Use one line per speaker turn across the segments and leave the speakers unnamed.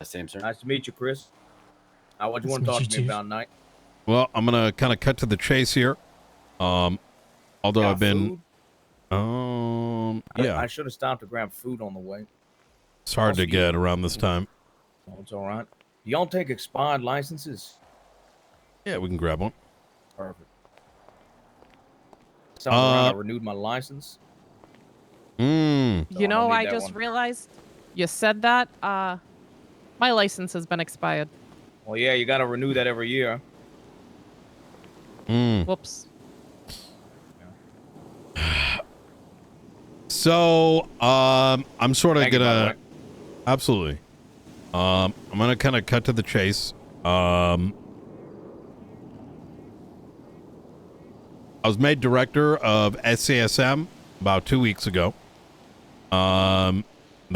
Same, sir.
Nice to meet you, Chris. What do you want to
Nice to
talk
meet
to
you,
me
Chief.
about, Knight?
Well, I'm gonna kind of cut to the chase here. Although
Got
I've been,
food?
yeah,
I should have stopped to grab food on the way.
it's hard
Also,
to get around this time.
Oh, it's all right. Y'all take expired licenses?
Yeah, we can grab one.
Perfect. Sounds around. I renewed my license.
Mm.
So
You
I don't
know,
need
I
that
just
one.
realized you said that. My license has been expired.
Well, yeah, you got to renew that every year.
Mm.
Whoops.
So, I'm sort of
Thank you, by the
gonna
way.
absolutely. I'm gonna kind of cut to the chase. I was made director of SASM about 2 weeks ago. The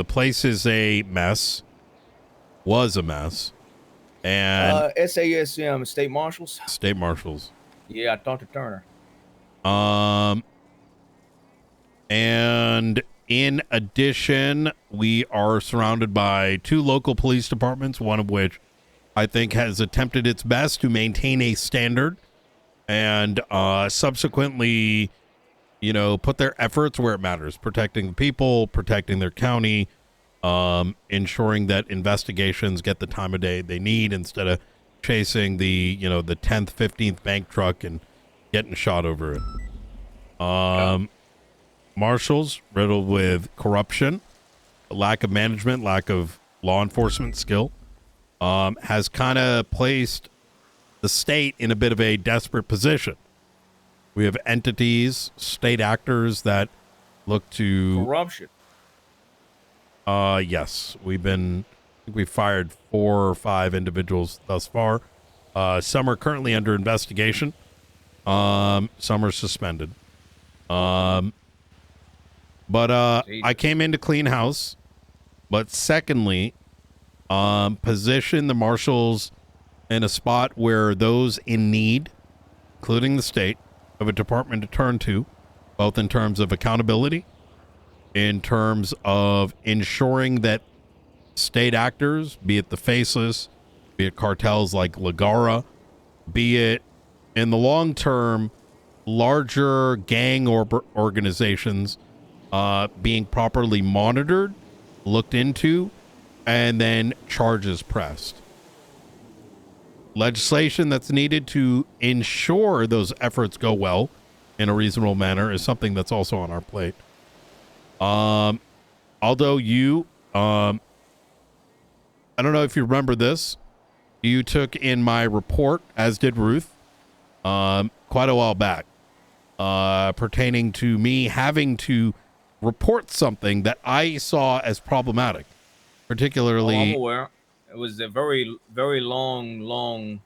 place is a mess. Was a mess. And
SASM, State Marshals?
State Marshals.
Yeah, I talked to Turner.
And in addition, we are surrounded by 2 local police departments, one of which I think has attempted its best to maintain a standard and subsequently, you know, put their efforts where it matters, protecting the people, protecting their county, ensuring that investigations get the time of day they need instead of chasing the, you know, the 10th, 15th bank truck and getting shot over it. Marshals riddled with corruption, lack of management, lack of law enforcement skill, has kind of placed the state in a bit of a desperate position. We have entities, state actors that look to
Corruption.
Yes, we've fired 4 or 5 individuals thus far. Some are currently under investigation. Some are suspended. But I came in to clean house. But secondly, position the marshals in a spot where those in need, including the state, have a department to turn to, both in terms of accountability, in terms of ensuring that state actors, be it the Faceless, be it cartels like Ligara, be it in the long term, larger gang organizations being properly monitored, looked into, and then charges pressed. Legislation that's needed to ensure those efforts go well in a reasonable manner is something that's also on our plate. Aldo, you, I don't know if you remember this. You took in my report, as did Ruth, quite a while back, pertaining to me having to report something that I saw as problematic, particularly.
Oh, I'm aware. It was a very, very long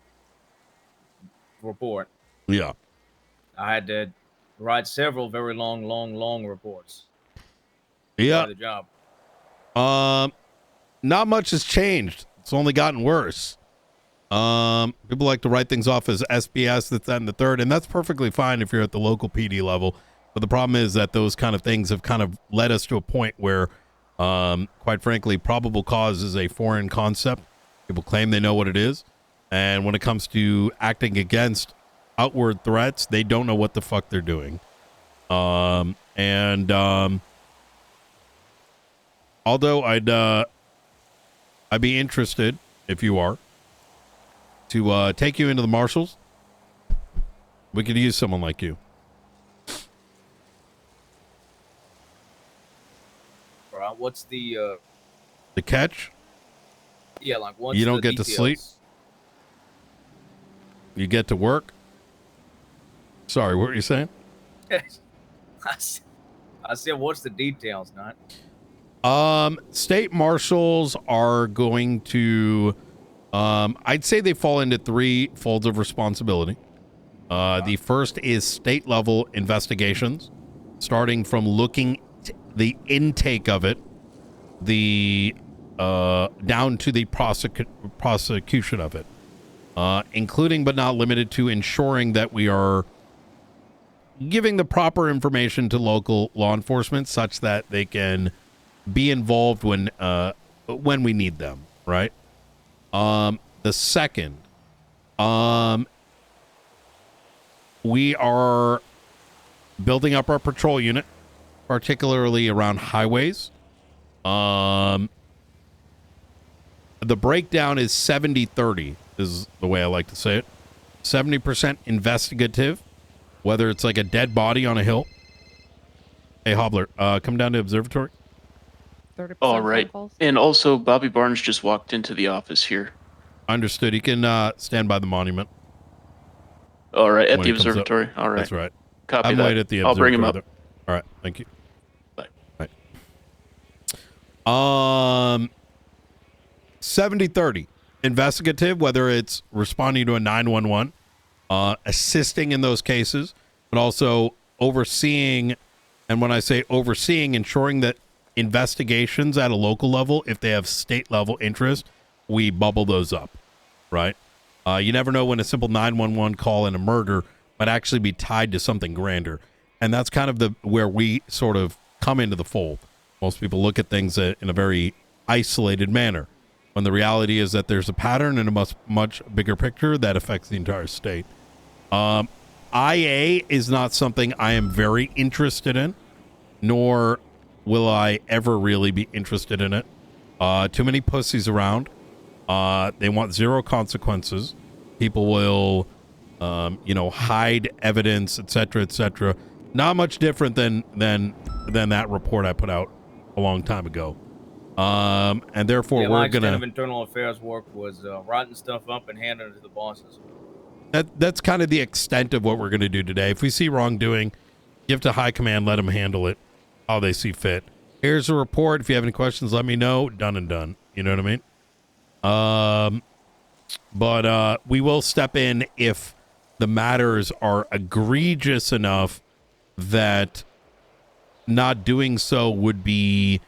report.
Yeah.
I had to write several very long reports.
Yeah.
For the job.
Not much has changed. It's only gotten worse. People like to write things off as SBS, that's that, and the third, and that's perfectly fine if you're at the local PD level. But the problem is that those kind of things have kind of led us to a point where, quite frankly, probable cause is a foreign concept. People claim they know what it is. And when it comes to acting against outward threats, they don't know what the fuck they're doing. Although I'd be interested, if you are, to take you into the Marshals. We could use someone like you.
Right, what's the
catch?
Yeah, like what's
you don't
the
get to
details?
sleep. You get to work. Sorry, what were you saying?
I said, what's the details, not?
State marshals are going to, I'd say they fall into 3 folds of responsibility. The first is state level investigations, starting from looking the intake of it, the down to the prosecution of it, including but not limited to ensuring that we are giving the proper information to local law enforcement such that they can be involved when we need them, right? The second, we are building up our patrol unit, particularly around highways. The breakdown is 70-30 is the way I like to say it. 70% investigative, whether it's like a dead body on a hill. Hey, Hobbler, come down to observatory.
30%
All right.
phone calls.
And also, Bobby Barnes just walked into the office here.
Understood. He can stand by the monument.
All right, at
when
the
he comes up.
observatory. All right.
That's right.
Copy
I'm
that.
waiting at the
I'll bring him
observatory
up.
there. All right. Thank you.
Bye.
Bye. 70-30. Investigative, whether it's responding to a 911, assisting in those cases, but also overseeing. And when I say overseeing, ensuring that investigations at a local level, if they have state level interest, we bubble those up, right? You never know when a simple 911 call and a murder might actually be tied to something grander. And that's kind of where we sort of come into the fold. Most people look at things in a very isolated manner, when the reality is that there's a pattern and a much bigger picture that affects the entire state. IA is not something I am very interested in, nor will I ever really be interested in it. Too many pussies around. They want zero consequences. People will, hide evidence, etc., etc. Not much different than that report I put out a long time ago. And therefore
my
we're
extent
gonna.
of internal affairs work was writing stuff up and handing it to the bosses.
That's kind of the extent of what we're gonna do today. If we see wrongdoing, give to high command, let them handle it how they see fit. Here's a report. If you have any questions, let me know. Done and done. You know what I mean? But we will step in if the matters are egregious enough that not doing so would be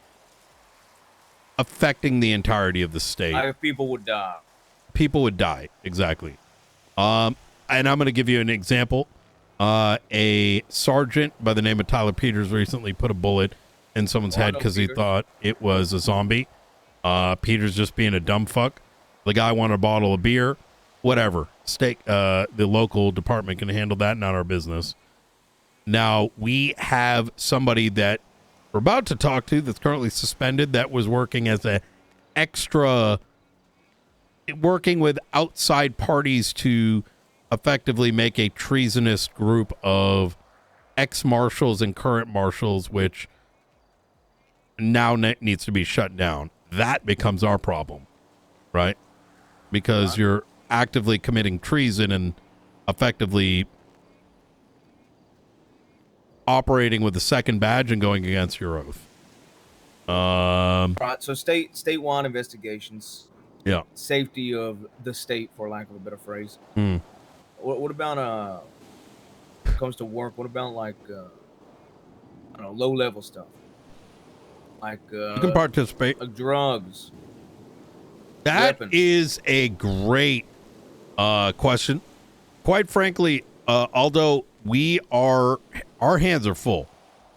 affecting the entirety of the state.
People would die.
People would die. Exactly. And I'm going to give you an example. A sergeant by the name of Tyler Peters recently put a bullet in someone's head because he thought it was a zombie. Peters just being a dumb fuck. The guy wanted a bottle of beer. Whatever. The local department can handle that, not our business. Now, we have somebody that we're about to talk to that's currently suspended that was working as working with outside parties to effectively make a treasonous group of ex-marshals and current marshals, which now needs to be shut down. That becomes our problem, right? Because you're actively committing treason and effectively operating with the second badge and going against your oath.
Right. So statewide investigations.
Yeah.
Safety of the state, for lack of a better phrase. What about when it comes to work? What about like I don't know, low level stuff? Like
you can participate.
Like drugs.
That
weapons.
is a great question. Quite frankly, Aldo, our hands are full.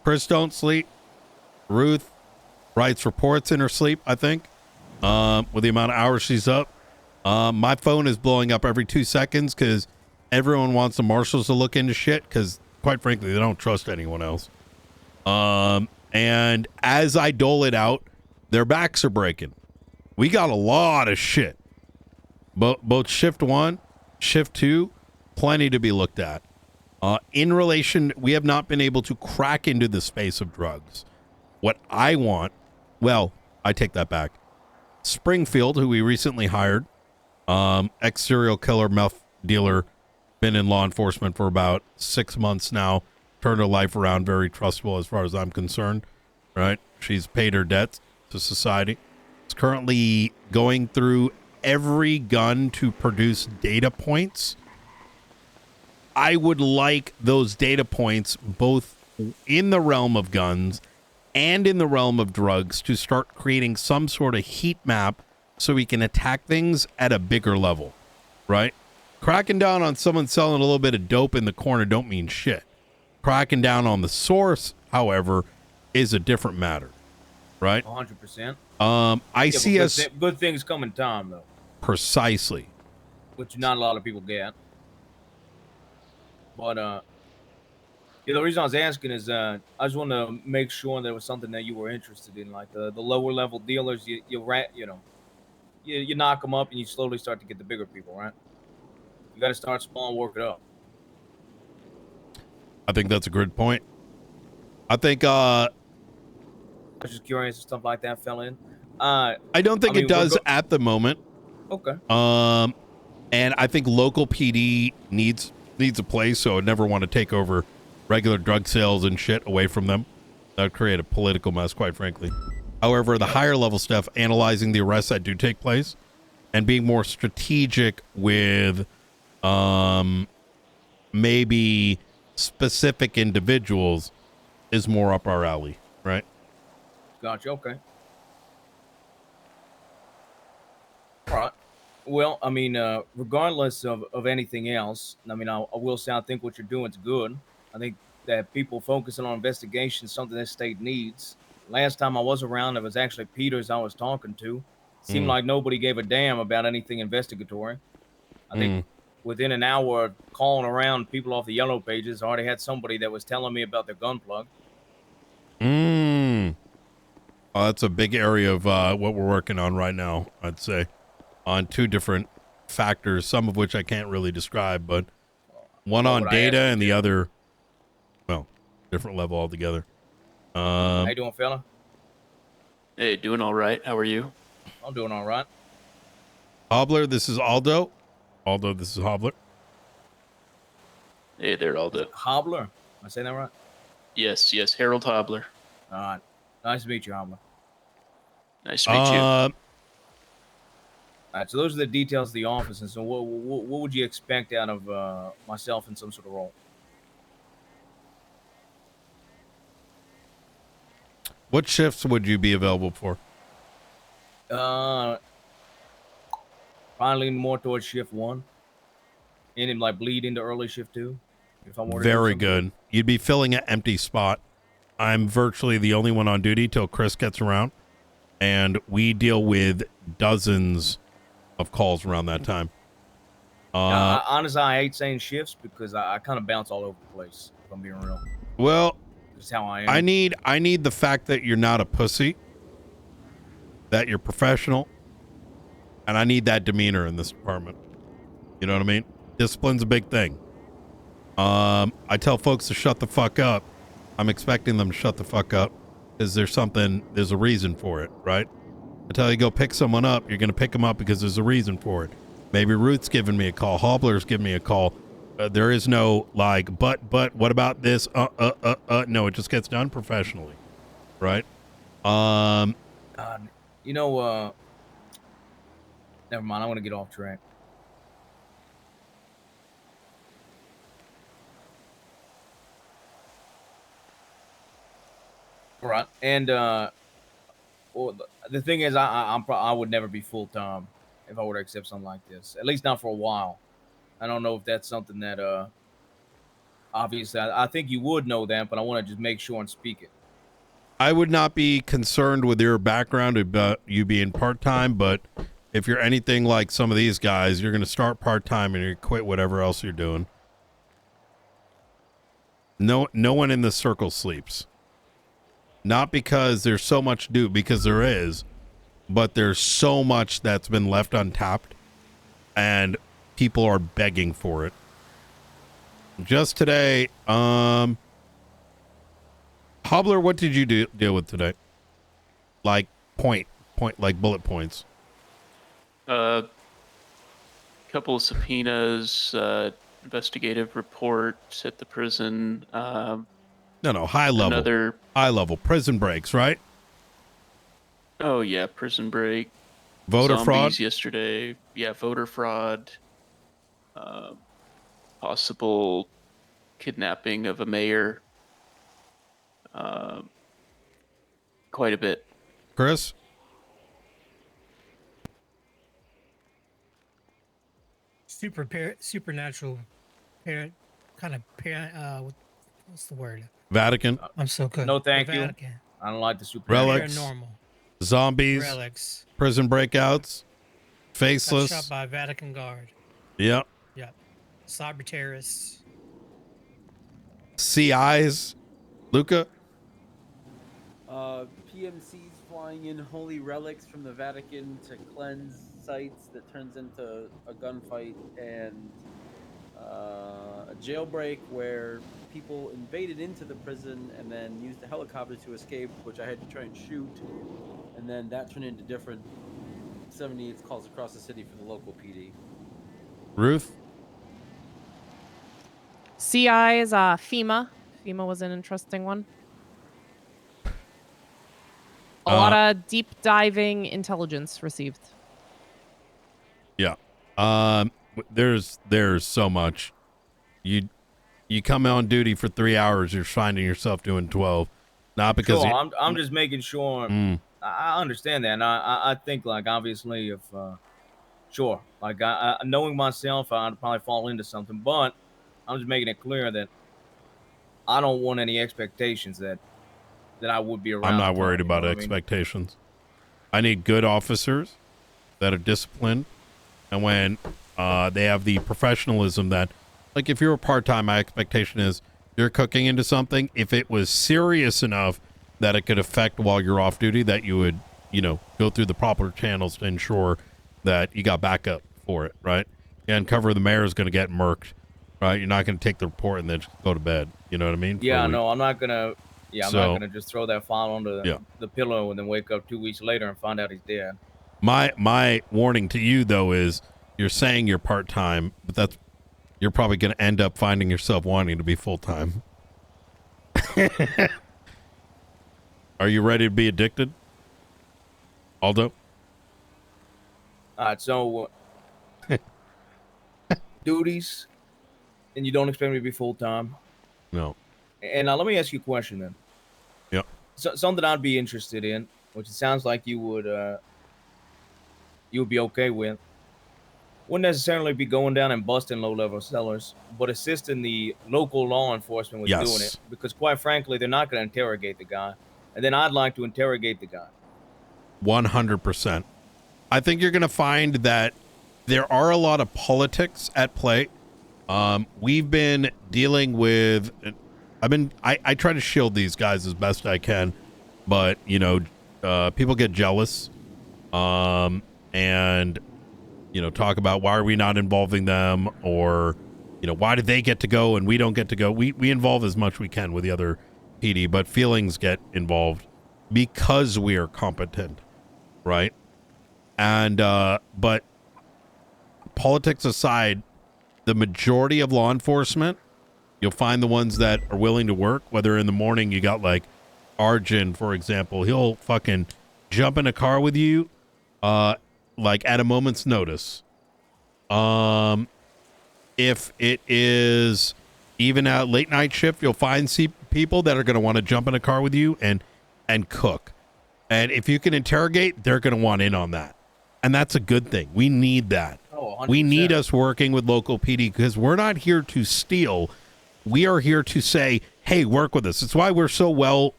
Chris don't sleep. Ruth writes reports in her sleep, I think, with the amount of hours she's up. My phone is blowing up every 2 seconds because everyone wants the marshals to look into shit because, quite frankly, they don't trust anyone else. And as I dole it out, their backs are breaking. We got a lot of shit. Both shift 1, shift 2, plenty to be looked at. In relation, we have not been able to crack into the space of drugs. What I want, well, I take that back. Springfield, who we recently hired, ex-serial killer, meth dealer, been in law enforcement for about 6 months now, turned her life around, very trustable as far as I'm concerned, right? She's paid her debts to society. Is currently going through every gun to produce data points. I would like those data points, both in the realm of guns and in the realm of drugs, to start creating some sort of heat map so we can attack things at a bigger level, right? Cracking down on someone selling a little bit of dope in the corner don't mean shit. Cracking down on the source, however, is a different matter, right?
100%.
I see us.
Good things come in time, though.
Precisely.
which not a lot of people get. But yeah, the reason I was asking is I just want to make sure there was something that you were interested in, like the lower level dealers. You knock them up and you slowly start to get the bigger people, right? You got to start small and work it up.
I think that's a good point. I think
I was just curious if stuff like that fell in.
I don't think
I mean,
it does at the moment.
Okay.
And I think local PD needs a place, so I'd never want to take over regular drug sales and shit away from them. That would create a political mess, quite frankly. However, the higher level stuff, analyzing the arrests that do take place and being more strategic with maybe specific individuals is more up our alley, right?
Gotcha. Okay. All right. Well, I mean, regardless of anything else, I mean, I will say I think what you're doing is good. I think that people focusing on investigation is something this state needs. Last time I was around, it was actually Peters I was talking to. Seemed like nobody gave a damn about anything investigatory. I think within an hour of calling around people off the yellow pages, I already had somebody that was telling me about their gun plug.
Oh, that's a big area of what we're working on right now, I'd say, on two different factors, some of which I can't really describe, but one on data and the other, well, different level altogether.
How you doing, fella?
Hey, doing all right. How are you?
I'm doing all right.
Hobbler, this is Aldo. Aldo, this is Hobbler.
Hey there, Aldo.
Hobbler? Am I saying that right?
Yes, Harold Hobbler.
All right. Nice to meet you, Hobbler.
Nice to meet you.
All right, so those are the details of the office. And so what would you expect out of myself in some sort of role?
What shifts would you be available for?
Probably lean more towards shift 1. And then like bleed into early shift 2. If I'm
Very good. You'd be filling an empty spot. I'm virtually the only one on duty till Chris gets around. And we deal with dozens of calls around that time.
Honestly, I hate saying shifts because I kind of bounce all over the place, if I'm being real.
Well,
That's how I am.
I need the fact that you're not a pussy, that you're professional, and I need that demeanor in this department. You know what I mean? Discipline's a big thing. I tell folks to shut the fuck up. I'm expecting them to shut the fuck up. Is there something, there's a reason for it, right? I tell you go pick someone up, you're going to pick them up because there's a reason for it. Maybe Ruth's giving me a call. Hobbler's giving me a call. There is no like, but what about this? No, it just gets done professionally, right?
You know, never mind. I want to get off track. All right, and well, the thing is, I would never be full time if I were to accept something like this. At least not for a while. I don't know if that's something that obviously I think you would know that, but I want to just make sure and speak it.
I would not be concerned with your background about you being part-time, but if you're anything like some of these guys, you're going to start part-time and you quit whatever else you're doing. No one in this circle sleeps. Not because there's so much to do, because there is, but there's so much that's been left untapped and people are begging for it. Just today, Hobbler, what did you deal with today? Like point, like bullet points.
Couple of subpoenas, investigative reports at the prison.
No, high level prison breaks, right?
Oh yeah, prison break.
Voter
Zombies
fraud
yesterday. Yeah, voter fraud. Possible kidnapping of a mayor. Quite a bit.
Chris?
Supernatural parent kind of parent what's the word?
Vatican.
I'm so good.
No, thank
The
you.
Vatican.
I don't like the super
Relics.
Paranormal.
Zombies.
Relics.
Prison breakouts.
Got
Faceless.
shot by a Vatican guard.
Yep.
Yep. Cyber terrorists.
CIs. Luca.
PMCs flying in holy relics from the Vatican to cleanse sites that turns into a gunfight, and a jailbreak where people invaded into the prison and then used a helicopter to escape, which I had to try and shoot, and then that turned into different 78 calls across the city for the local PD.
Ruth.
CI's FEMA. FEMA was an interesting one. A lot of deep diving intelligence received.
Yeah. There's so much. You come on duty for 3 hours, you're finding yourself doing 12. Not because
Sure, I'm just making sure. I understand that, and I think, like, obviously, if sure, like, I knowing myself, I'd probably fall into something, but I'm just making it clear that I don't want any expectations that I would be around.
I'm
the
not
clock,
worried
you know
about
what I mean?
expectations. I need good officers that are disciplined, and when they have the professionalism that, like, if you're a part-time, my expectation is you're cooking into something. If it was serious enough that it could affect while you're off duty, that you would, go through the proper channels to ensure that you got backup for it, right? And cover the mayor is going to get murked, right? You're not going to take the report and then just go to bed. You know what I mean?
Yeah, no, I'm not gonna. Yeah, I'm not
So-
gonna just throw that file under the pillow and then wake up 2 weeks later and find out he's dead.
My warning to you, though, is you're saying you're part-time, but you're probably going to end up finding yourself wanting to be full-time. Are you ready to be addicted, Aldo?
All right, so duties, and you don't expect me to be full time.
No.
And now let me ask you a question then.
Yep.
So, something I'd be interested in, which it sounds like you would be okay with. Wouldn't necessarily be going down and busting low-level sellers, but assisting the local law enforcement with doing
Yes.
it. Because quite frankly, they're not going to interrogate the guy, and then I'd like to interrogate the guy.
100%. I think you're going to find that there are a lot of politics at play. We've been dealing with, I try to shield these guys as best I can, but people get jealous, and talk about why are we not involving them, or why did they get to go and we don't get to go. We involve as much we can with the other PD, but feelings get involved because we are competent, right? And but politics aside, the majority of law enforcement, you'll find the ones that are willing to work. Whether in the morning you got like Arjun, for example, he'll fucking jump in a car with you like at a moment's notice. If it is even a late night shift, you'll find people that are going to want to jump in a car with you and cook. And if you can interrogate, they're going to want in on that. And that's a good thing. We need that.
Oh, 100%.
We need us working with local PD because we're not here to steal. We are here to say, hey, work with us. It's why we're so well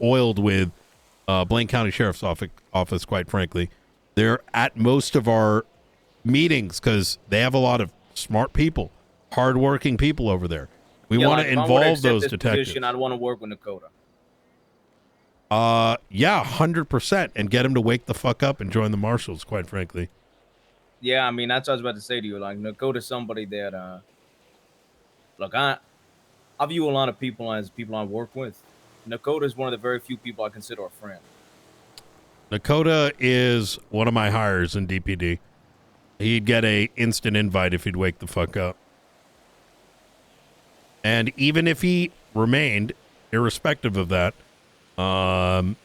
oiled with Blaine County Sheriff's Office, quite frankly. They're at most of our meetings because they have a lot of smart people, hardworking people over there. We want to involve those detectives.
I'd want to work with Dakota.
Yeah, 100%, and get him to wake the fuck up and join the Marshals, quite frankly.
Yeah, I mean, that's what I was about to say to you. Like, Dakota's somebody that, look, I view a lot of people as people I work with. Dakota's one of the very few people I consider a friend.
Dakota is one of my hires in DPD. He'd get a instant invite if he'd wake the fuck up. And even if he remained, irrespective of that,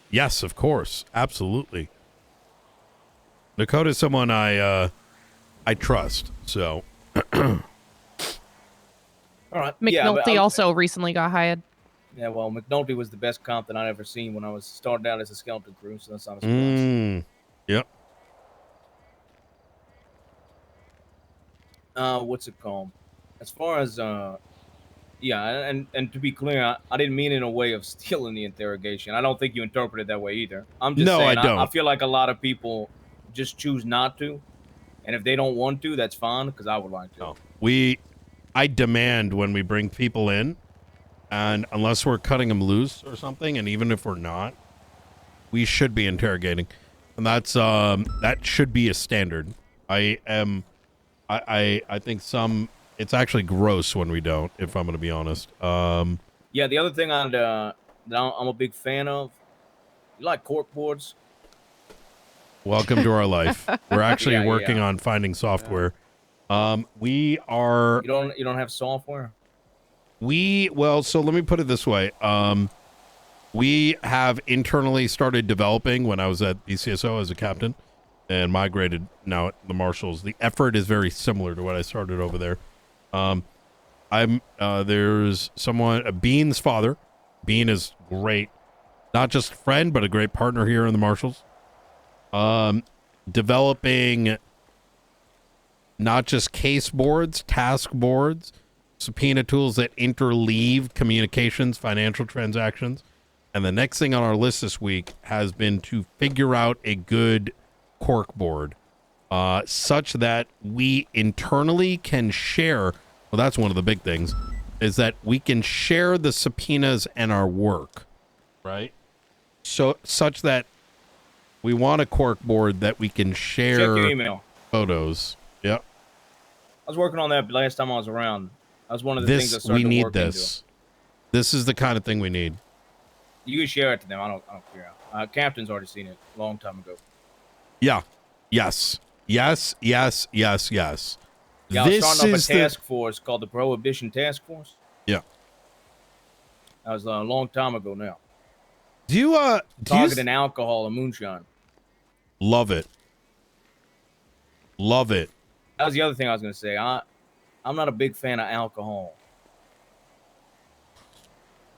yes, of course, absolutely. Dakota's someone I trust, so.
All right.
McNulty also recently got hired.
Yeah, well, McNulty was the best comp that I'd ever seen when I was starting out as a skeleton crew, so that's not a surprise.
Yep.
What's it called? As far as yeah, and to be clear, I didn't mean in a way of stealing the interrogation. I don't think you interpret it that way either. I'm just saying,
I don't.
I feel like a lot of people just choose not to. And if they don't want to, that's fine, because I would like to.
No. I demand when we bring people in, and unless we're cutting them loose or something, and even if we're not, we should be interrogating. And that's that should be a standard. I think it's actually gross when we don't, if I'm going to be honest.
Yeah, the other thing that I'm a big fan of, you like cork boards?
Welcome to our life. We're actually working on finding software. We are.
You don't have software?
So let me put it this way. We have internally started developing when I was at BCSO as a captain and migrated now at the Marshals. The effort is very similar to what I started over there. There's someone, Bean's father. Bean is great. Not just a friend, but a great partner here in the Marshals. Developing not just case boards, task boards, subpoena tools that interleave communications, financial transactions. And the next thing on our list this week has been to figure out a good cork board, such that we internally can share. Well, that's one of the big things, is that we can share the subpoenas and our work, right? So such that we want a cork board that we can share.
Check your email.
Photos. Yep.
I was working on that last time I was around. That was one of the things I started to work into.
This is the kind of thing we need.
You can share it to them. I don't care. Captain's already seen it a long time ago.
Yeah. Yes. Yes. Yes. Yes. Yes.
Yeah, I was starting up a task force called the Prohibition Task Force.
Yeah.
That was a long time ago now.
Targeting
alcohol and moonshine.
Love it. Love it.
That was the other thing I was going to say. I'm not a big fan of alcohol.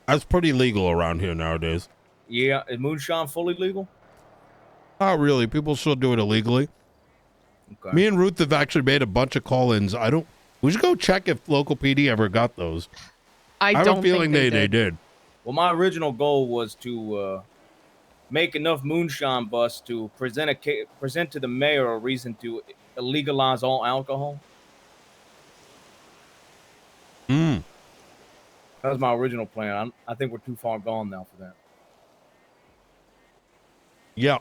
That's pretty legal around here nowadays.
Yeah, is moonshine fully legal?
Not really. People still do it illegally. Okay. Me and Ruth have actually made a bunch of call-ins. We should go check if local PD ever got those.
I
have
don't
a feeling
think
they did.
Well, my original goal was to make enough moonshine busts to present to the mayor a reason to legalize all alcohol.
Mm.
That was my original plan. I think we're too far gone now for that.
Yeah,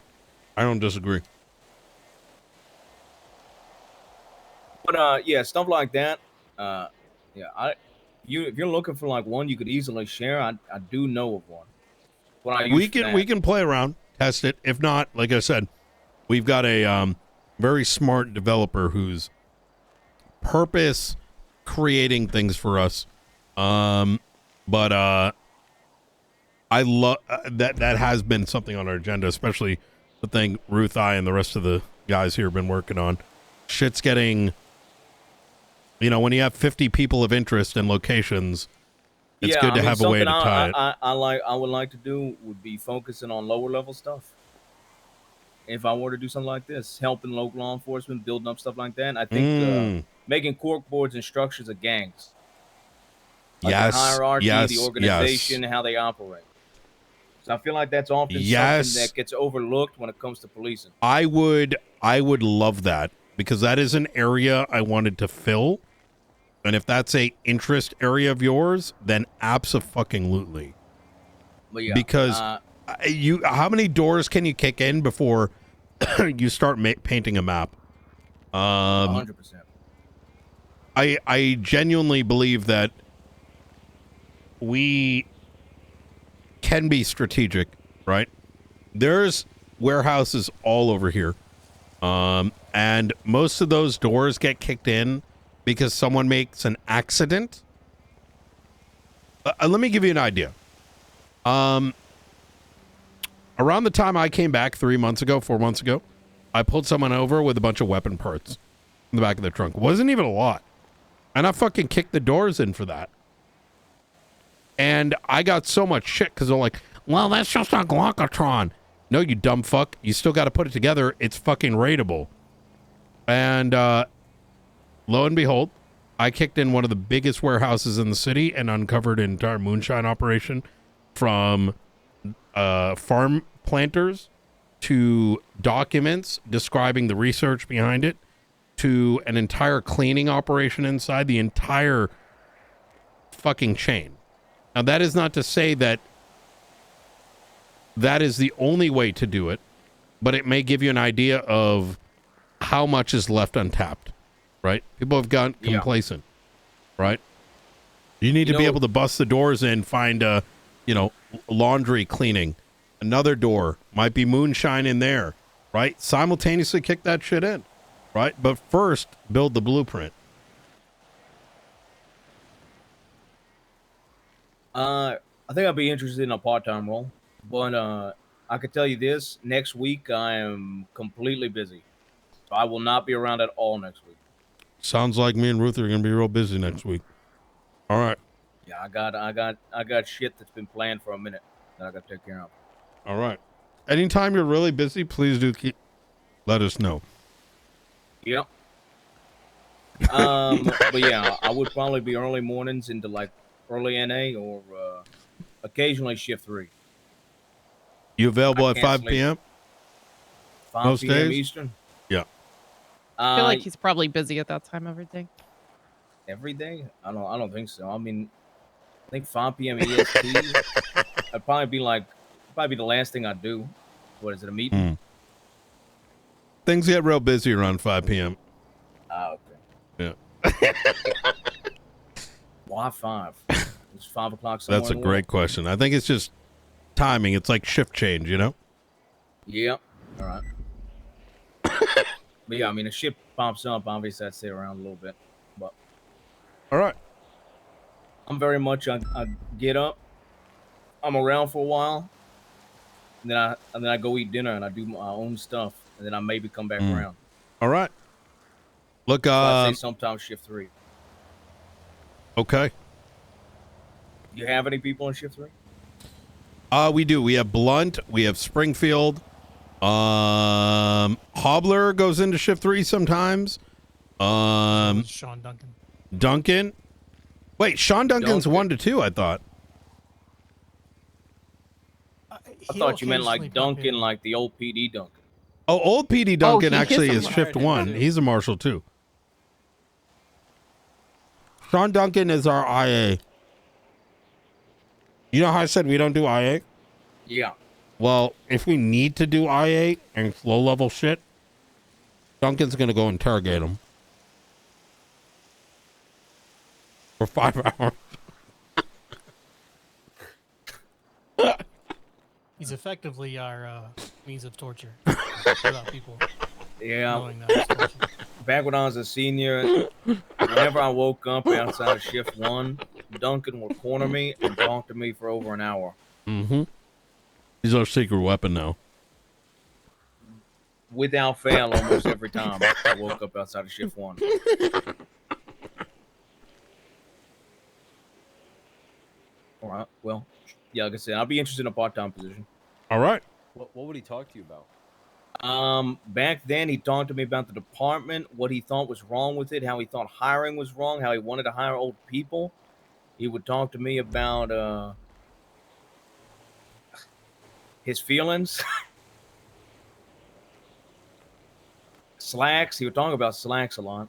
I don't disagree.
But yeah, stuff like that. If you're looking for like one you could easily share, I do know of one.
We can play around, test it. If not, like I said, we've got a very smart developer who's purpose creating things for us. But I love that has been something on our agenda, especially the thing Ruth, I, and the rest of the guys here have been working on. Shit's getting, when you have 50 people of interest in locations, it's good to have a way to tie it.
I would like to do would be focusing on lower level stuff. If I were to do something like this, helping local law enforcement, building up stuff like that, I think making cork boards and structures of gangs. Like the hierarchy, the organization, how they operate. So I feel like that's often something that gets overlooked when it comes to policing.
I would love that, because that is an area I wanted to fill. And if that's a interest area of yours, then abso-fucking-lutely.
Yeah,
because how many doors can you kick in before you start painting a map?
100%.
I genuinely believe that we can be strategic, right? There's warehouses all over here. And most of those doors get kicked in because someone makes an accident. Let me give you an idea. Around the time I came back 4 months ago, I pulled someone over with a bunch of weapon parts in the back of their trunk. It wasn't even a lot. And I fucking kicked the doors in for that. And I got so much shit because they're like, well, that's just a Glockatron. No, you dumb fuck. You still got to put it together. It's fucking raidable. And lo and behold, I kicked in one of the biggest warehouses in the city and uncovered an entire moonshine operation, from farm planters to documents describing the research behind it to an entire cleaning operation inside the entire fucking chain. Now, that is not to say that that is the only way to do it, but it may give you an idea of how much is left untapped, right? People have gotten complacent, right? You need to be able to bust the doors in, find laundry cleaning. Another door might be moonshine in there, right? Simultaneously kick that shit in, right? But first, build the blueprint.
I think I'd be interested in a part-time role, but I could tell you this: next week I am completely busy, so I will not be around at all next week.
Sounds like me and Ruth are gonna be real busy next week. All right.
Yeah, I got shit that's been planned for a minute that I got to take care of.
All right. Anytime you're really busy, please do let us know.
Yep. But yeah, I would probably be early mornings into like early NA or occasionally shift 3.
You available
I
at
can't
5
sleep.
p.m.?
5
Most
p.m.
days?
Eastern.
Yeah.
I feel like he's probably busy at that time every day.
Every day? I don't think so. I mean, I think 5 p.m. EST. I'd probably be the last thing I'd do. What is it, a meeting?
Things get real busy around 5 p.m.
Okay.
Yeah.
Why 5? It's 5 o'clock somewhere.
That's a great question. I think it's just timing. It's like shift change, you know?
Yep. All right. But yeah, I mean, if ship pops up, obviously I'd stay around a little bit. But
all right.
I'm very much I get up, I'm around for a while, and then I go eat dinner and I do my own stuff, and then I maybe come back around.
All right. Look,
so I'd say sometimes shift 3.
Okay.
You have any people in shift 3?
We do. We have Blunt. We have Springfield. Hobbler goes into shift 3 sometimes.
Sean Duncan.
Duncan. Wait, Sean Duncan's 1 to 2, I thought.
I thought you meant like Duncan, like the old PD Duncan.
Oh, old PD Duncan
he
actually
is
is
a
shift
marshal.
1. He's a marshal too. Sean Duncan is our IA. You know how I said we don't do IA?
Yeah.
Well, if we need to do IA and it's low level shit, Duncan's gonna go interrogate him for 5 hours.
He's effectively our means of torture without people
Yeah.
knowing that it's torture.
Back when I was a senior, whenever I woke up outside of shift 1, Duncan would corner me and talk to me for over an hour.
Mm-hmm. He's our secret weapon now.
Without fail, almost every time I woke up outside of shift 1. All right. Well, yeah, like I said, I'll be interested in a part-time position.
All right.
What would he talk to you about?
Back then he talked to me about the department, what he thought was wrong with it, how he thought hiring was wrong, how he wanted to hire old people. He would talk to me about his feelings. Slacks. He would talk about slacks a lot.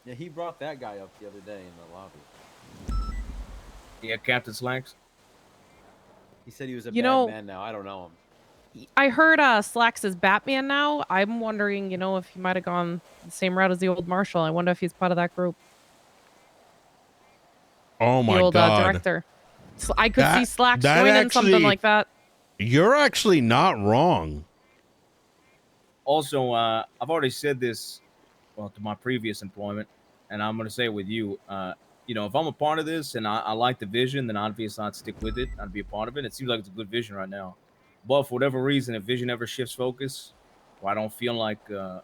Yeah, he brought that guy up the other day in the lobby.
Yeah, Captain Slacks.
He said he was a
You
bad
know-
man now. I don't know him.
I heard Slacks is Batman now. I'm wondering, if he might have gone the same route as the old Marshal. I wonder if he's part of that group.
Oh my
The old
God.
director. I could see Slacks
that
joining something
actually-
like that.
You're actually not wrong.
Also, I've already said this, to my previous employment, and I'm going to say it with you. If I'm a part of this and I like the vision, then obviously I'd stick with it. I'd be a part of it. It seems like it's a good vision right now. But for whatever reason, if vision ever shifts focus, or I don't feel like I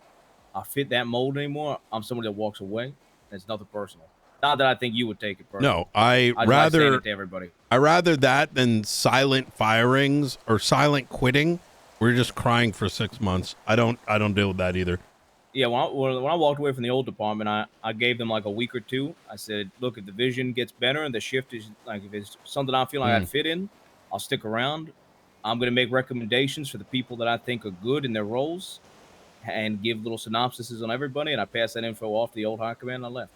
fit that mold anymore, I'm somebody that walks away. It's nothing personal. Not that I think you would take it personally.
No, I
just like saying
rather
it to everybody.
I rather that than silent firings or silent quitting. We're just crying for 6 months. I don't deal with that either.
Yeah, when I walked away from the old department, I gave them like a week or two. I said, look, if the vision gets better and the shift is like, if it's something I feel like I'd fit in, I'll stick around. I'm going to make recommendations for the people that I think are good in their roles. and give little synopsises on everybody, and I passed that info off to the old high command, and I left.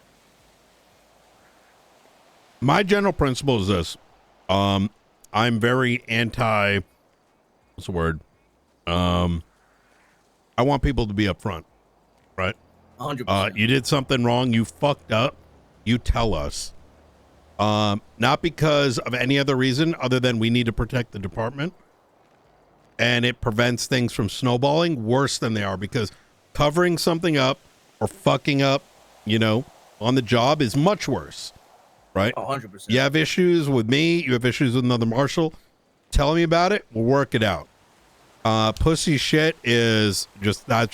My general principle is this. I'm very anti, what's the word? I want people to be upfront, right?
100%.
You did something wrong. You fucked up. You tell us. Not because of any other reason other than we need to protect the department. And it prevents things from snowballing worse than they are, because covering something up or fucking up, on the job is much worse, right?
100%.
You have issues with me. You have issues with another marshal. Tell me about it. We'll work it out. Pussy shit is I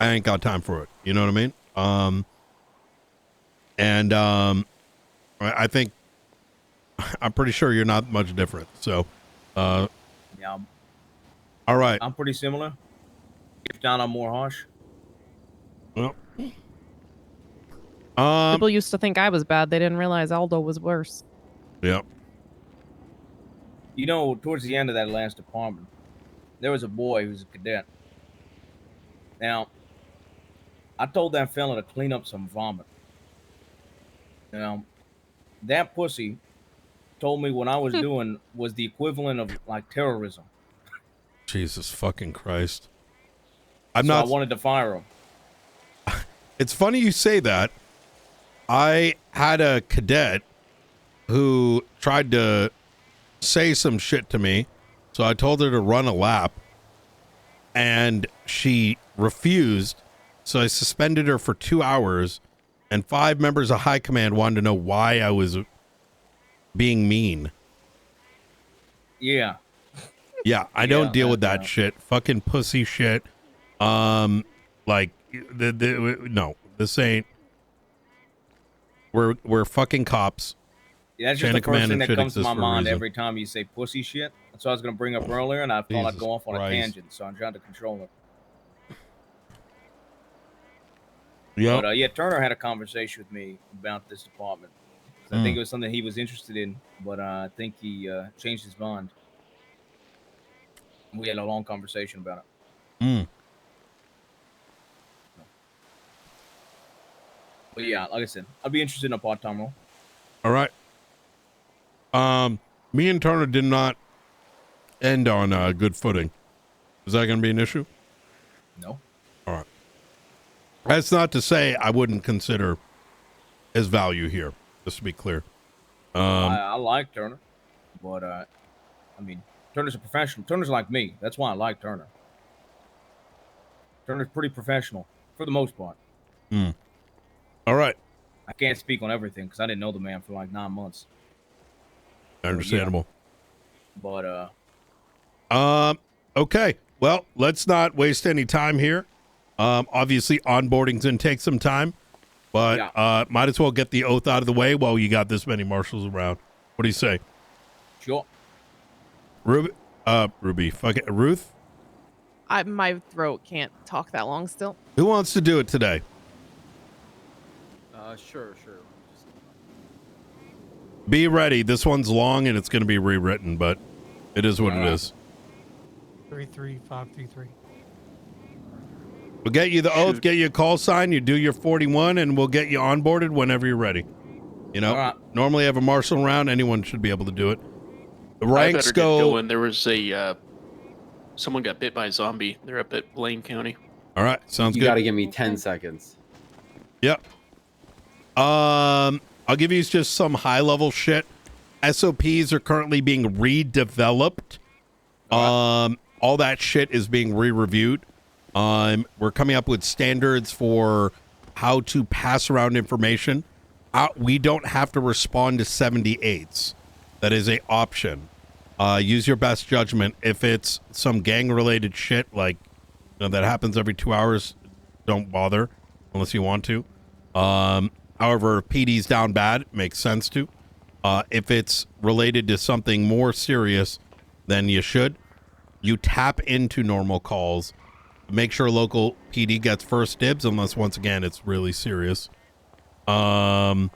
ain't got time for it. You know what I mean? I think I'm pretty sure you're not much different. So,
Yeah,
all right.
I'm pretty similar. If not, I'm more harsh.
Well,
People used to think I was bad. They didn't realize Aldo was worse.
Yep.
Towards the end of that last department, there was a boy who was a cadet. Now, I told that fella to clean up some vomit. Now, that pussy told me what I was doing was the equivalent of like terrorism.
Jesus fucking Christ.
I wanted to fire him.
It's funny you say that. I had a cadet who tried to say some shit to me, so I told her to run a lap, and she refused, so I suspended her for 2 hours, and 5 members of high command wanted to know why I was being mean.
Yeah.
Yeah, I don't deal with that shit. Fucking pussy shit. No, this ain't. We're fucking cops.
Yeah, that's just the first thing that comes to my mind every time you say pussy shit. That's what I was going to bring up earlier, and I thought I'd go off on a tangent, so I'm trying to control it.
Yeah.
But Turner had a conversation with me about this department. I think it was something he was interested in, but I think he changed his mind. We had a long conversation about it. But yeah, like I said, I'd be interested in a part-time role.
All right. Me and Turner did not end on good footing. Is that going to be an issue?
No.
All right. That's not to say I wouldn't consider his value here, just to be clear.
I like Turner, but Turner's a professional. Turner's like me. That's why I like Turner. Turner's pretty professional for the most part.
All right.
I can't speak on everything because I didn't know the man for like 9 months.
Understandable.
Yeah. But
okay. Well, let's not waste any time here. Obviously onboarding's gonna take some time, but might as well get the oath out of the way while you got this many marshals around. What do you say?
Sure.
Ruby. Fuck it. Ruth?
My throat can't talk that long still.
Who wants to do it today?
Sure.
Be ready. This one's long and it's going to be rewritten, but it is what it is.
33533.
We'll get you the oath, get you a call sign, you do your 41, and we'll get you onboarded whenever you're ready. Normally I have a marshal around. Anyone should be able to do it. The ranks go...
get going. There was someone got bit by a zombie. They're up at Blaine County.
All right. Sounds good.
You got to give me 10 seconds.
Yep. I'll give you just some high-level shit. SOPs are currently being redeveloped. All that shit is being re-reviewed. We're coming up with standards for how to pass around information. We don't have to respond to 78s. That is a option. Use your best judgment. If it's some gang-related shit, like that happens every 2 hours, don't bother unless you want to. However, if PD's down bad, it makes sense to. If it's related to something more serious, then you should. You tap into normal calls. Make sure local PD gets first dibs, unless, once again, it's really serious. We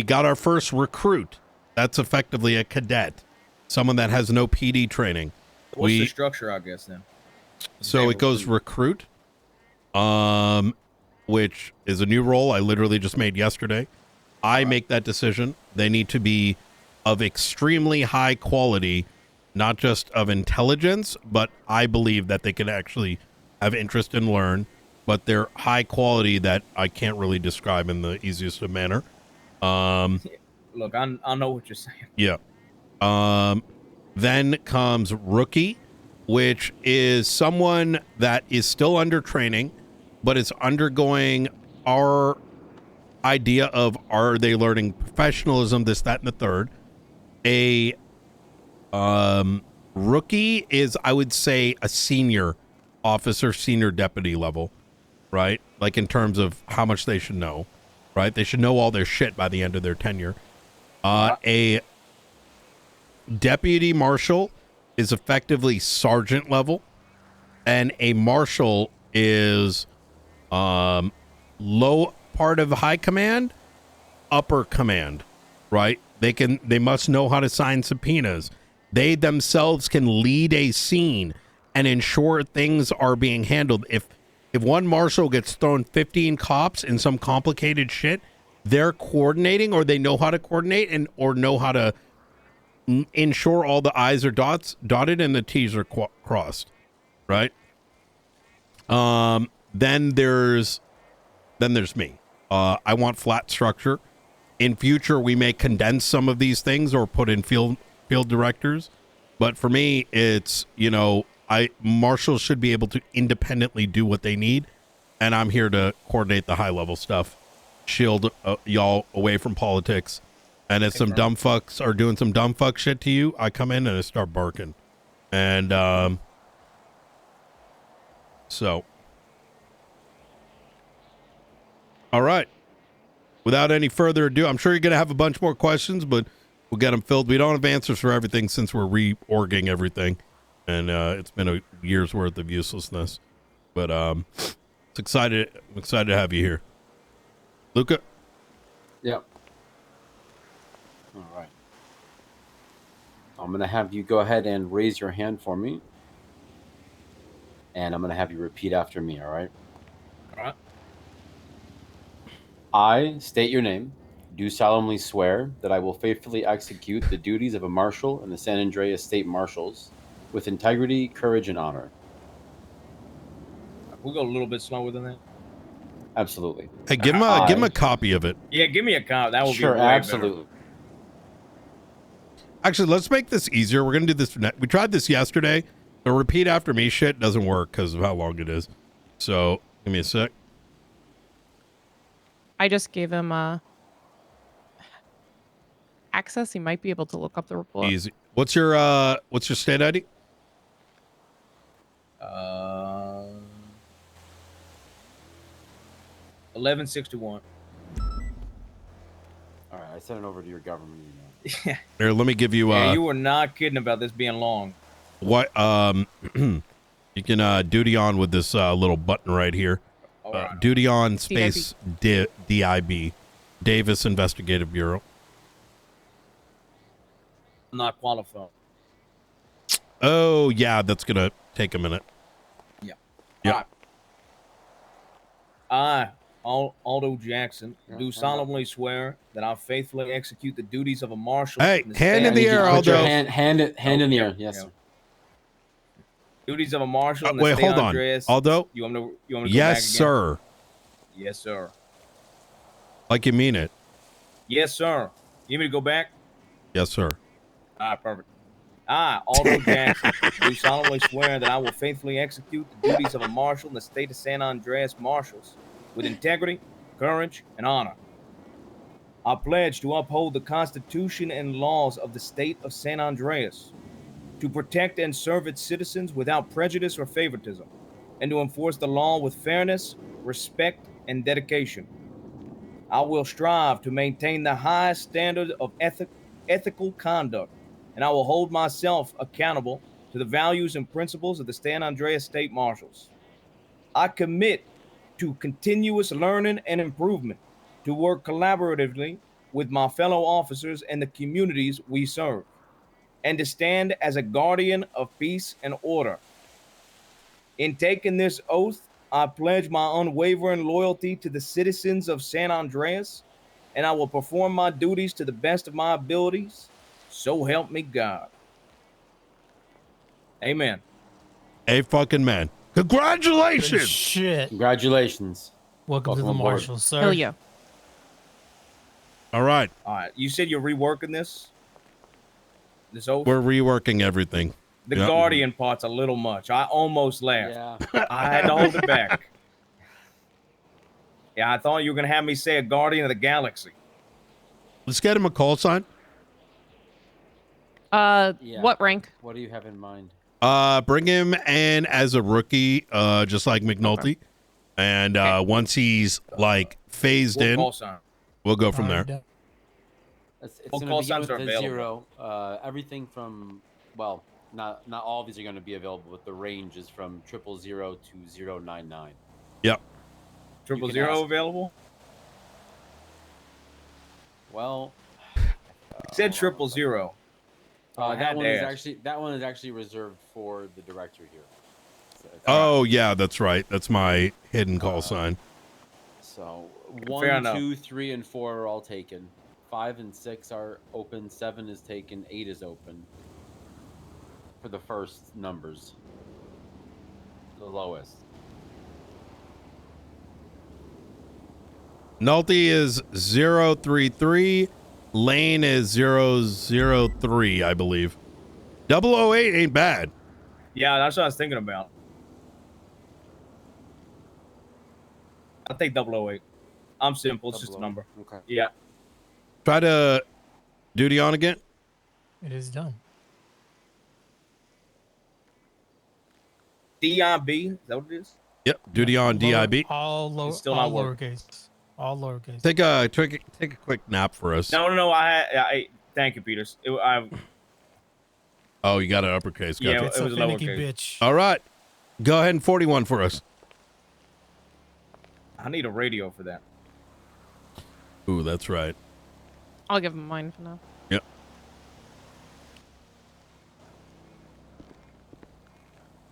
got our first recruit. That's effectively a cadet. Someone that has no PD training.
What's the structure, I guess, then?
So it goes recruit, which is a new role I literally just made yesterday. I make that decision. They need to be of extremely high quality, not just of intelligence, but I believe that they can actually have interest and learn, but they're high quality that I can't really describe in the easiest of manner.
Look, I know what you're saying.
Yeah. Then comes rookie, which is someone that is still under training, but is undergoing our idea of, are they learning professionalism, this, that, and the third. A rookie is, I would say, a senior officer, senior deputy level, right? Like in terms of how much they should know, right? They should know all their shit by the end of their tenure. A deputy marshal is effectively sergeant level, and a marshal is low part of high command, upper command, right? They must know how to sign subpoenas. They themselves can lead a scene and ensure things are being handled. If one marshal gets thrown 15 cops in some complicated shit, they're coordinating, or they know how to coordinate and or know how to ensure all the I's are dotted and the T's are crossed, right? Then there's me. I want flat structure. In future, we may condense some of these things or put in field directors. But for me, it's, marshals should be able to independently do what they need. And I'm here to coordinate the high level stuff, shield y'all away from politics. And if some dumb fucks are doing some dumb fuck shit to you, I come in and I start barking. And so, all right. Without any further ado, I'm sure you're going to have a bunch more questions, but we'll get them filled. We don't have answers for everything since we're reorging everything, and it's been a year's worth of uselessness. But I'm excited to have you here, Luca.
Yep. All right. I'm going to have you go ahead and raise your hand for me, and I'm going to have you repeat after me. All right.
All right.
I state your name, do solemnly swear that I will faithfully execute the duties of a marshal in the San Andreas State Marshals with integrity, courage, and honor.
We'll go a little bit slower than that.
Absolutely.
Hey, give him a copy of it.
Yeah, give me a copy. That would
Sure,
be way
absolutely.
better.
Actually, let's make this easier. We're going to do this. We tried this yesterday. The repeat after me shit doesn't work because of how long it is. So give me a sec.
I just gave him access. He might be able to look up the report.
Easy. What's your state ID?
1161.
All right, I sent it over to your government email.
Yeah.
Here, let me give you.
Yeah, you were not kidding about this being long.
What? You can duty on with this little button right here.
Right.
Duty on space DIB, Davis Investigative Bureau.
I'm not qualified.
Oh yeah, that's gonna take a minute.
Yeah.
Yeah.
I, Aldo Jackson, do solemnly swear that I'll faithfully execute the duties of a marshal.
Hey,
in the
hand
state
in the
of-
air,
Put
Aldo.
your hand in the air. Yes, sir.
Duties of a marshal. In the
Wait,
state
hold
of
on,
Andreas.
Aldo.
You want me to go back
Yes,
again?
sir.
Yes, sir.
Like you mean it.
Yes, sir. You need me to go back?
Yes, sir.
All right, perfect. I, Aldo Jackson, do solemnly swear that I will faithfully execute the duties of a marshal in the state of San Andreas Marshals with integrity, courage, and honor. I pledge to uphold the Constitution and laws of the state of San Andreas, to protect and serve its citizens without prejudice or favoritism, and to enforce the law with fairness, respect, and dedication. I will strive to maintain the highest standard of ethical conduct, and I will hold myself accountable to the values and principles of the San Andreas State Marshals. I commit to continuous learning and improvement, to work collaboratively with my fellow officers and the communities we serve, and to stand as a guardian of peace and order. In taking this oath, I pledge my unwavering loyalty to the citizens of San Andreas, and I will perform my duties to the best of my abilities. So help me God. Amen.
A fucking man.
Good
Congratulations.
shit.
Congratulations.
Welcome to the
Welcome aboard.
Marshals, sir.
Hell yeah.
All right.
All right. You said you're reworking this? This oath?
We're reworking everything.
The
Yep.
Guardian part's a little much. I almost laughed.
Yeah.
I had to hold it back. Yeah, I thought you were going to have me say a Guardian of the Galaxy.
Let's get him a call sign.
Yeah.
What rank?
What do you have in mind?
Bring him in as a rookie, just like McNulty. And once he's like phased
We'll
in,
call sign.
we'll go from there.
Alright,
It's
What
going
call
to begin
signs
with
are
the
available?
0. Everything from, well, not all of these are going to be available, but the range is from 000 to 099.
Yep.
000
ask.
available?
Well,
It said 000. I had to ask.
that one is actually reserved for the director here. So it's-
Oh, yeah, that's right. That's my hidden call sign.
So
Fair
1,
enough.
2, 3, and 4 are all taken. 5 and 6 are open. 7 is taken. 8 is open. For the first numbers, the lowest.
Nulty is 033. Lane is 003, I believe. 008 ain't bad.
Yeah, that's what I was thinking about. I'll take 008. I'm simple. It's just a number.
Okay.
Yeah.
Try to duty on again.
It is done.
DIB. Is that what it is?
Yep, duty on DIB.
All lower,
It's still
all
not working.
lowercase. All lowercase.
Take a quick nap for us.
No. I thank you, Peters.
Oh, you got an uppercase. Gotcha.
Yeah,
It's
it
a
was
finicky
lowercase.
bitch.
All right. Go ahead and 41 for us.
I need a radio for that.
Ooh, that's right.
I'll give him mine for now.
Yep.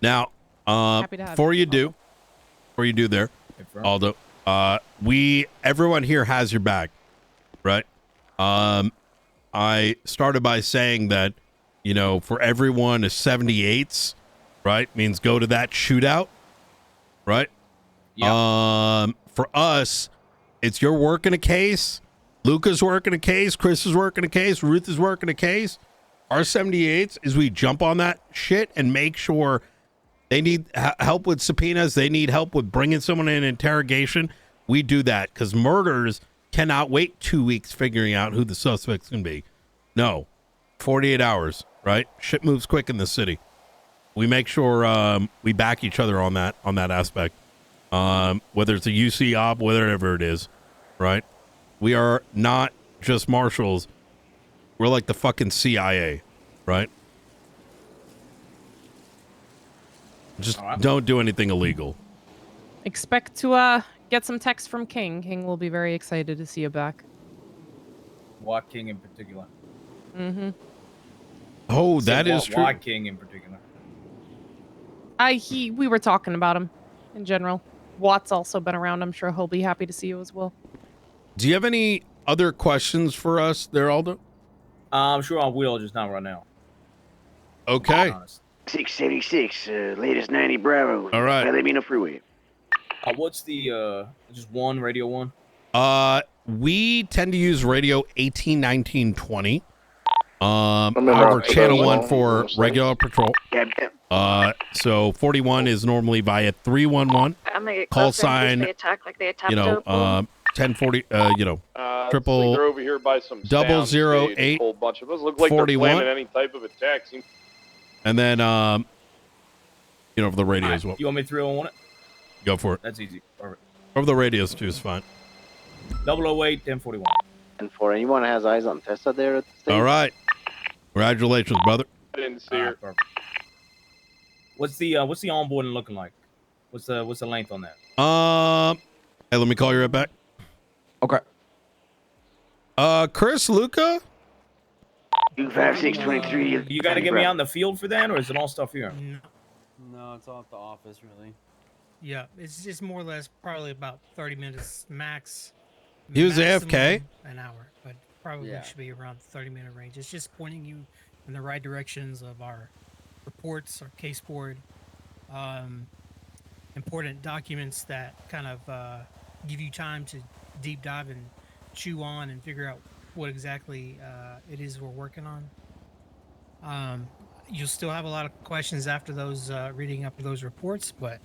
Now,
Happy to have
before
you.
you do there,
If we're-
Aldo, everyone here has your back, right? I started by saying that, for everyone is 78s, right? Means go to that shootout, right?
Yeah.
For us, it's you're working a case, Luca's working a case, Chris is working a case, Ruth is working a case. Our 78s is we jump on that shit and make sure they need help with subpoenas. They need help with bringing someone in interrogation. We do that because murders cannot wait 2 weeks figuring out who the suspects can be. No, 48 hours, right? Shit moves quick in the city. We make sure we back each other on that aspect. Whether it's a UC op, whatever it is, right? We are not just marshals. We're like the fucking CIA, right? Just
All right.
don't do anything illegal.
Expect to get some text from King. King will be very excited to see you back.
Watt King in particular.
Mm-hmm.
Oh,
Say
that is true.
Watt King in particular.
We were talking about him in general. Watt's also been around. I'm sure he'll be happy to see you as well.
Do you have any other questions for us there, Aldo?
I'm sure I will, just not right now.
Okay.
Honest.
676, latest 90 Bravo.
All right.
Let me know freeway.
What's the just one radio one?
We tend to use radio 18, 19, 20.
Remember
However,
our
channel
radio
1
one,
for
sorry.
regular patrol.
Yeah.
So 41 is normally via 311.
I'm gonna get
Call
closer in case
sign,
they attack like they attacked Opal.
1040, triple
they're over here by some
008
a whole bunch of us look like
41.
they're planning any type of attack.
and then for the radio as well.
You want me 301 it?
Go for it.
That's easy. Perfect.
Over the radios too is fine.
008 1041.
And for anyone that has eyes on Tessa there at the station.
All right. Congratulations, brother.
I didn't see her.
Perfect. What's the onboarding looking like? What's the length on that?
Hey, let me call you right back.
Okay.
Chris, Luca?
25623.
You got to get me out in the field for that, or is it all stuff here?
No.
No, it's all at the office, really.
Yeah, it's just more or less probably about 30 minutes max.
He was AFK?
maximum an hour, but probably
Yeah.
should be around the 30-minute range. It's just pointing you in the right directions of our reports, our case board, important documents that kind of give you time to deep dive and chew on and figure out what exactly it is we're working on. You'll still have a lot of questions after those reading up those reports, but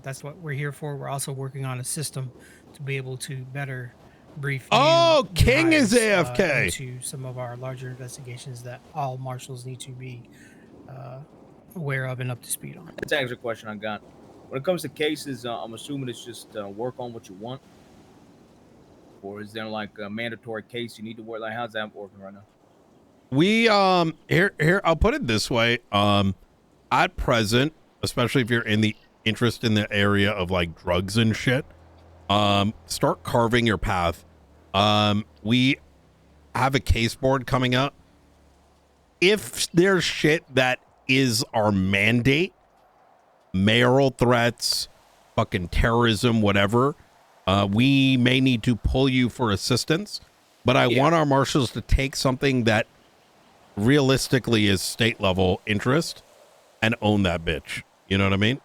that's what we're here for. We're also working on a system to be able to better brief
Oh,
you
King is
guys,
AFK.
into some of our larger investigations that all marshals need to be aware of and up to speed on.
That's actually a question I got. When it comes to cases, I'm assuming it's just work on what you want, or is there like a mandatory case you need to work? Like, how's that working right now?
We here I'll put it this way. At present, especially if you're in the interest in the area of like drugs and shit, start carving your path. We have a case board coming up. If there's shit that is our mandate, mayoral threats, fucking terrorism, whatever, we may need to pull you for assistance. But I want our marshals to take something that realistically is state level interest and own that bitch. You know what I mean?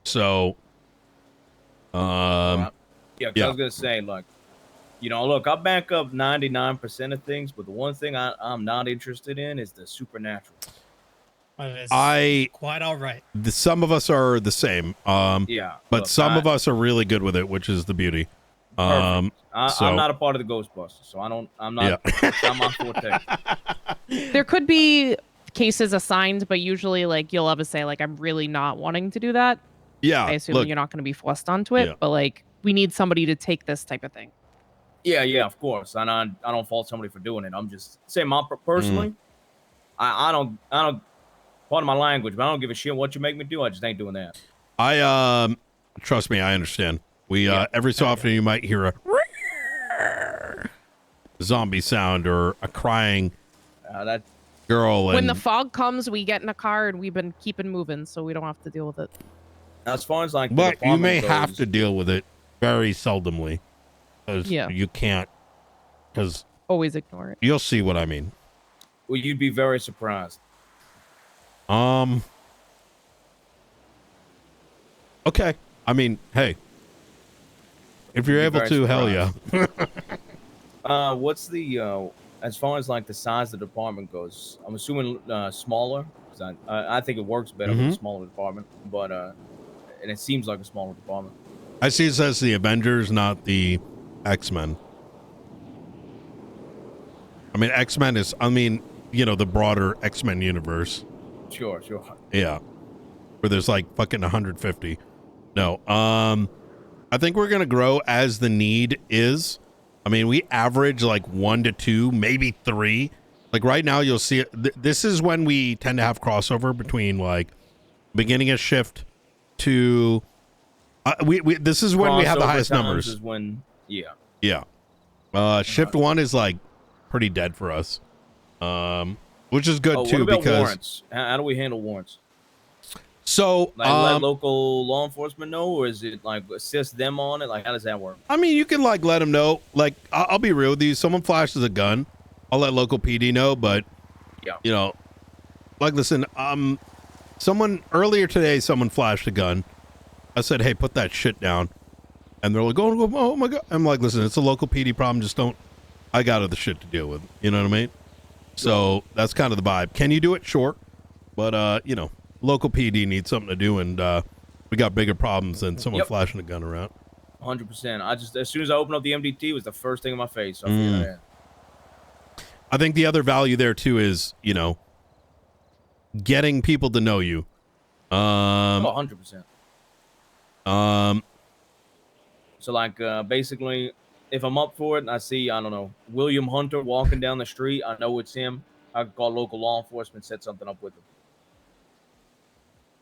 So,
Yeah, 'cause I was gonna say, like, look, I back up 99% of things, but the one thing I'm not interested in is the supernatural.
Quite all right.
Some of us are the same. But
look,
some of us are really good with it, which is the beauty.
I'm not a part of the Ghostbusters, so I'm not. It's not my forte.
There could be cases assigned, but usually, like, you'll always say, like, I'm really not wanting to do that.
Yeah.
I assume you're not going to be forced onto it, but like, we need somebody to take this type of thing.
Yeah, of course. And I don't fault somebody for doing it. I'm just saying, personally, I don't. Part of my language, but I don't give a shit what you make me do. I just ain't doing that.
I trust me, I understand. We every so often you might hear a zombie sound or a crying
that
girl.
When the fog comes, we get in a car and we've been keeping moving, so we don't have to deal with it.
As far as like,
but you may have to deal with it very seldomly, because you can't. Because
always ignore it.
You'll see what I mean.
Well, you'd be very surprised.
Okay. I mean, hey, if you're able to, hell yeah.
What's the as far as like the size of the department goes? I'm assuming smaller, because I think it works better with a smaller department, but and it seems like a smaller department.
I see it says the Avengers, not the X-Men. I mean, X-Men is, the broader X-Men universe.
Sure.
Yeah. Where there's like fucking 150. No. I think we're going to grow as the need is. I mean, we average like 1 to 2, maybe 3. Like right now you'll see it. This is when we tend to have crossover between like beginning a shift to this is when we have the highest numbers.
Is when,
Shift 1 is like pretty dead for us. Which is good too,
what about
because
warrants? How do we handle warrants?
So
let local law enforcement know, or is it like assist them on it? Like, how does that work?
I mean, you can like let them know. Like, I'll be real with you. Someone flashes a gun, I'll let local PD know. But like, listen, someone earlier today, someone flashed a gun. I said, hey, put that shit down. And they're like, oh my God. I'm like, listen, it's a local PD problem. Just don't. I got other shit to deal with. You know what I mean? So that's kind of the vibe. Can you do it? Sure. But, local PD needs something to do, and we got bigger problems than someone flashing a gun around.
100%. I just, as soon as I opened up the MDT, it was the first thing in my face. So I figured that.
I think the other value there too is, getting people to know you.
100%. So like, basically, if I'm up for it and I see, I don't know, William Hunter walking down the street, I know it's him. I can call local law enforcement, set something up with him.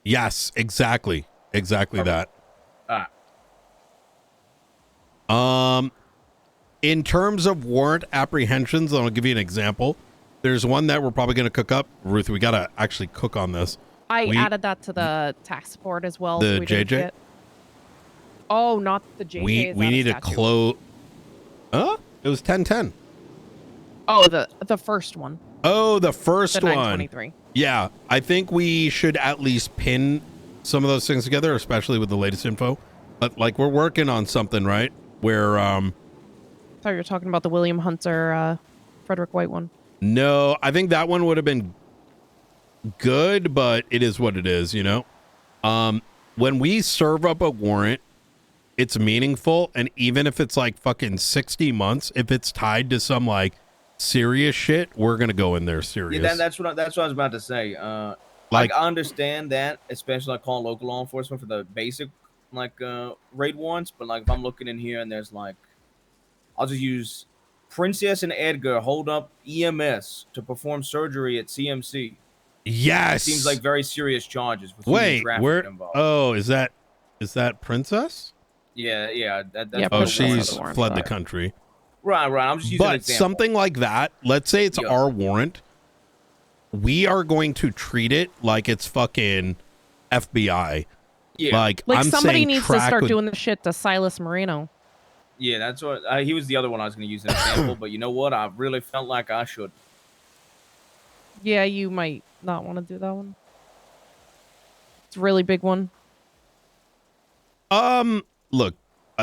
Yes, exactly. Exactly that.
All right.
In terms of warrant apprehensions, I'll give you an example. there's one that we're probably going to cook up. Ruth, we got to actually cook on this.
I added that to the tax support as well.
The
so we didn't
JJ?
get- Oh, not the JJ.
We need to close. It was 1010.
Oh, the first one.
Oh, the first
The
one.
923.
Yeah, I think we should at least pin some of those things together, especially with the latest info. But like, we're working on something, right? Where
I thought you were talking about the William Hunter, Frederick White one.
no, I think that one would have been good, but it is what it is, you know? When we serve up a warrant, it's meaningful, and even if it's like fucking 60 months, if it's tied to some like serious shit, we're gonna go in there serious.
Yeah, that's what I was about to say. Like I understand that, especially like calling local law enforcement for the basic like raid warrants, but like if I'm looking in here and there's like, I'll just use Princess and Edgar hold up EMS to perform surgery at CMC.
Yes,
It seems like very serious charges. With
wait,
human
where?
trafficking involved.
Oh, is that Princess?
Yeah. That's
Yeah,
Oh,
what it was.
she's fled the country.
Right. I'm just using an
But
example.
something like that, let's say it's
Yeah.
our warrant, we are going to treat it like it's fucking FBI.
Yeah.
Like
Like
I'm
somebody
saying
needs to
track
start
with-
doing the shit to Silas Moreno.
Yeah, that's what he was the other one I was going to use as an example. But you know what? I really felt like I should.
Yeah, you might not want to do that one. It's a really big one.
Look,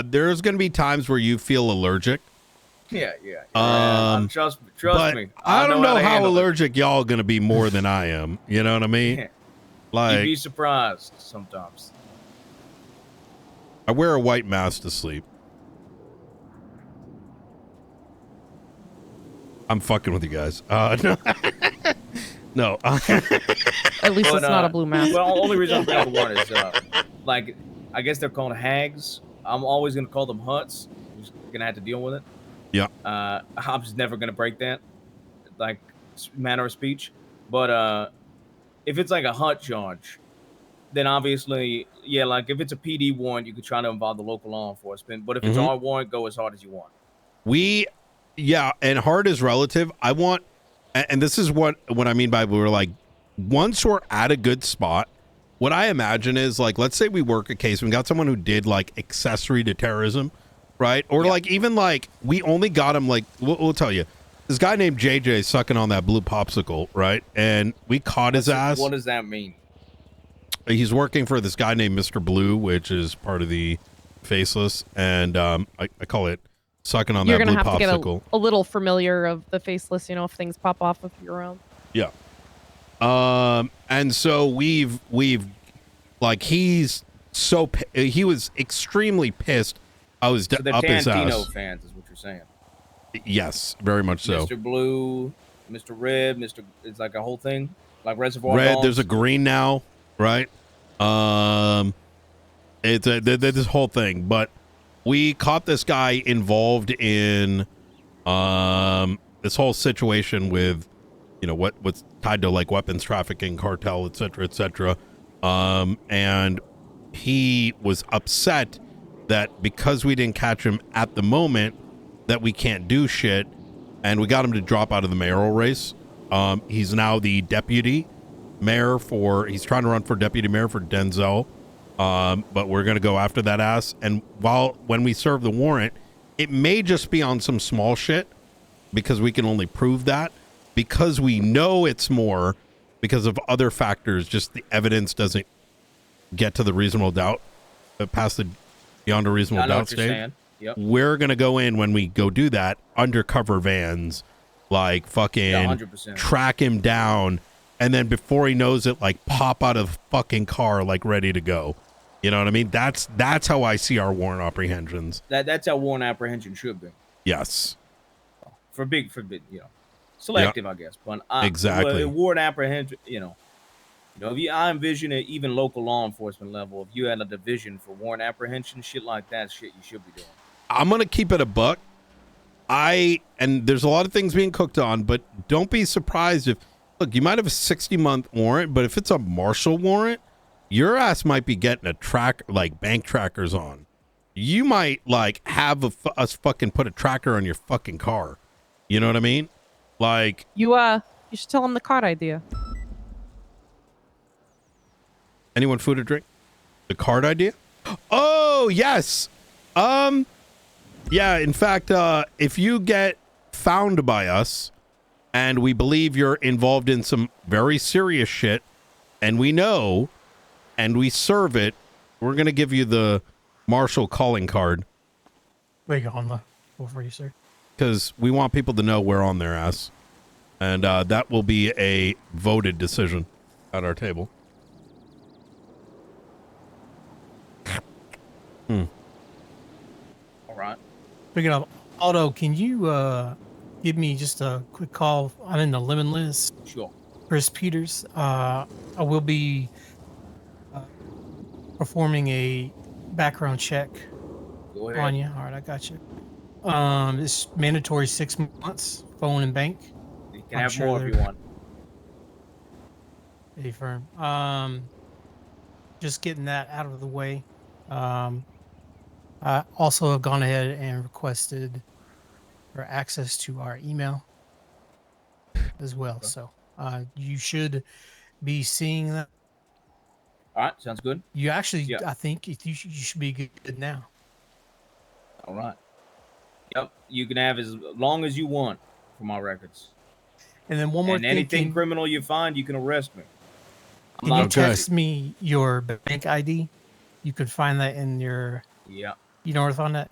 there's going to be times where you feel allergic.
Yeah. Trust
But
me.
I don't know
to
how
handle it.
allergic y'all going to be more than I am. You know what I mean?
You'd
Like,
be surprised sometimes.
I wear a white mask to sleep. I'm fucking with you guys. No. No.
At least
But,
it's not a blue mask.
Well, the only reason I'm bringing up the warrant is, like, I guess they're called hags. I'm always gonna call them huts. I'm just gonna have to deal with it.
Yeah.
I'm just never gonna break that, like, manner of speech. But if it's like a hut charge, then obviously, yeah, like if it's a PD warrant, you could try to involve the local law enforcement. But if it's
Mhm.
our warrant, go as hard as you want.
Yeah, and hard is relative. I want, and this is what I mean by we're like, once we're at a good spot, what I imagine is like, let's say we work a case, we got someone who did like accessory to terrorism, right? Or like even like we only got him like, we'll tell you, this guy named JJ sucking on that blue popsicle, right? And we caught his ass.
What does that mean?
He's working for this guy named Mr. Blue, which is part of the Faceless, and I call it sucking on
You're
that
gonna
blue
have to
popsicle.
get a little familiar of the Faceless, you know, if things pop off if you're around.
Yeah. And so we've like he was extremely pissed. I was
So they're
up his
Tarantino
ass.
fans, is what you're saying.
Yes, very much so.
Mr. Blue, Mr. Red, it's like a whole thing, like Reservoir
Red,
Dogs.
there's a green now, right? It's this whole thing, but we caught this guy involved in this whole situation with, you know, what's tied to like weapons trafficking, cartel, et cetera, and he was upset that because we didn't catch him at the moment that we can't do shit, and we got him to drop out of the mayoral race. He's now the deputy mayor he's trying to run for deputy mayor for Denzel, but we're gonna go after that ass. And when we serve the warrant, it may just be on some small shit because we can only prove that because we know it's more because of other factors. Just the evidence doesn't get to the reasonable doubt, past the beyond a reasonable
I know
doubt
what you're
stage.
saying. Yep.
We're gonna go in when we go do that undercover vans, like fucking
100%.
track him down, and then before he knows it, like pop out of fucking car, like ready to go. You know what I mean? That's how I see our warrant apprehensions.
That's how warrant apprehension should be.
Yes.
For big, you know, selective, I guess. But
Exactly.
warrant apprehension, you know, I envision it even local law enforcement level. If you had a division for warrant apprehension, shit like that, shit you should be doing.
I'm gonna keep it a buck. And there's a lot of things being cooked on, but don't be surprised if, look, you might have a 60-month warrant, but if it's a marshal warrant, your ass might be getting a like bank trackers on. You might like have us fucking put a tracker on your fucking car. You know what I mean? Like
You You should tell him the card idea.
Anyone food or drink? The card idea? Oh, yes. Yeah, in fact, if you get found by us and we believe you're involved in some very serious shit and we know and we serve it, we're going to give you the Marshal calling card.
Wait, on the over you, sir.
Because we want people to know we're on their ass. And that will be a voted decision at our table.
All right.
Speaking of Aldo, can you give me just a quick call? I'm in the lemon list.
Sure.
Chris Peters. I will be performing a background check
Go ahead.
on you. All right, I got you. It's mandatory 6 months, phone and bank.
You can have more if you want.
A firm. Just getting that out of the way. I also have gone ahead and requested for access to our email as well.
Okay.
So you should be seeing that.
All right, sounds good.
You actually,
Yeah.
I think you should be good now.
All right. Yep, you can have as long as you want for my records.
And then one more
And
thing.
anything criminal you find, you can arrest me.
Can you text me your bank ID? You could find that in your.
Yeah.
You know where to find that?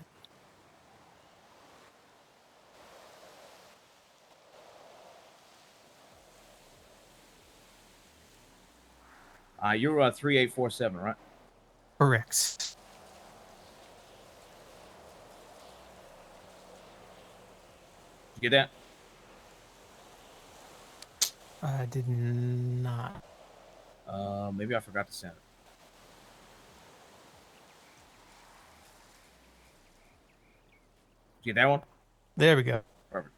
You're 3847, right?
Correct.
You get that?
I did not.
Maybe I forgot to send it. You get that one?
There we go.
Perfect.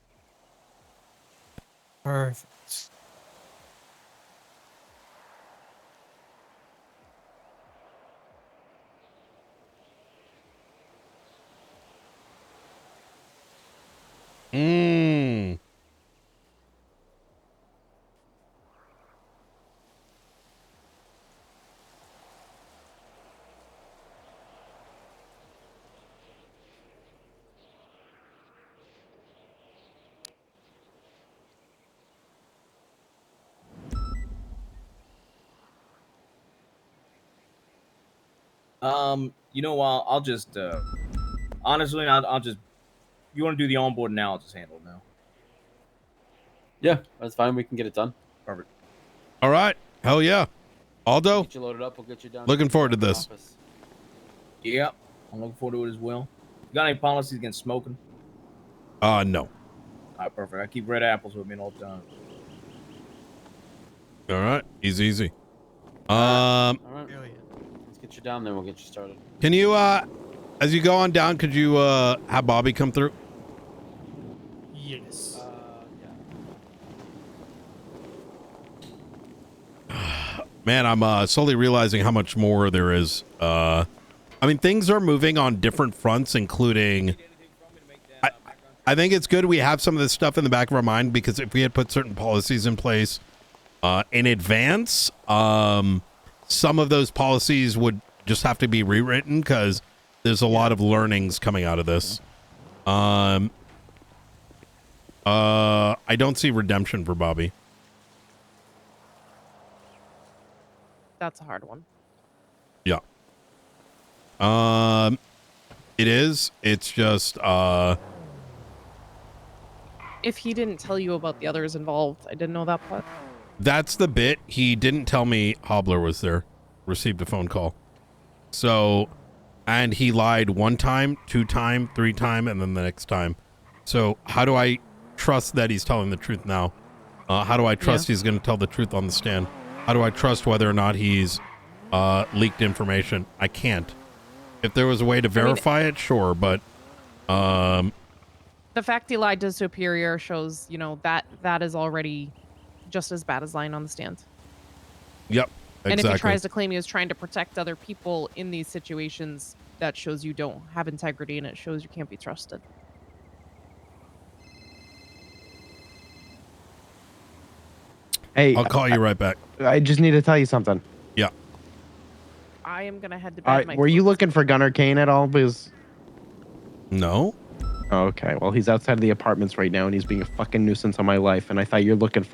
Perfect.
Mmm.
You know, I'll just honestly, I'll just. You want to do the onboard now? I'll just handle it now.
Yeah, that's fine. We can get it done.
Perfect.
All right. Hell yeah. Aldo,
Get you loaded up. We'll get you down.
looking forward to
the
this.
office.
Yep, I'm looking forward to it as well. You got any policies against smoking?
No.
All right, perfect. I keep red apples with me all the time.
All right. Easy.
All right.
Hell yeah.
Let's get you down there. We'll get you started.
Can you, as you go on down, could you have Bobby come through?
Yes.
Man, I'm slowly realizing how much more there is. I mean, things are moving on different fronts, including... I think it's good we have some of this stuff in the back of our mind, because if we had put certain policies in place in advance, some of those policies would just have to be rewritten, because there's a lot of learnings coming out of this. I don't see redemption for Bobby.
That's a hard one.
Yeah. It is. It's just
If he didn't tell you about the others involved, I didn't know that part.
that's the bit. He didn't tell me Hobbler was there. Received a phone call. So, and he lied 1 time, 2 time, 3 time, and then the next time. So how do I trust that he's telling the truth now? How do I trust he's going to tell the truth on the stand? How do I trust whether or not he's leaked information? I can't. If there was a way to verify it, sure, but
The fact he lied to Superior shows, you know, that is already just as bad as lying on the stand.
Yep, exactly.
And if he tries to claim he was trying to protect other people in these situations, that shows you don't have integrity, and it shows you can't be trusted.
Hey,
I'll call you right back.
I just need to tell you something.
Yeah.
I am gonna head to bed.
All right,
My
were you
clothes-
looking for Gunnar Kane at all? Because
No.
okay, well, he's outside of the apartments right now, and he's being a fucking nuisance on my life. And I thought you're looking for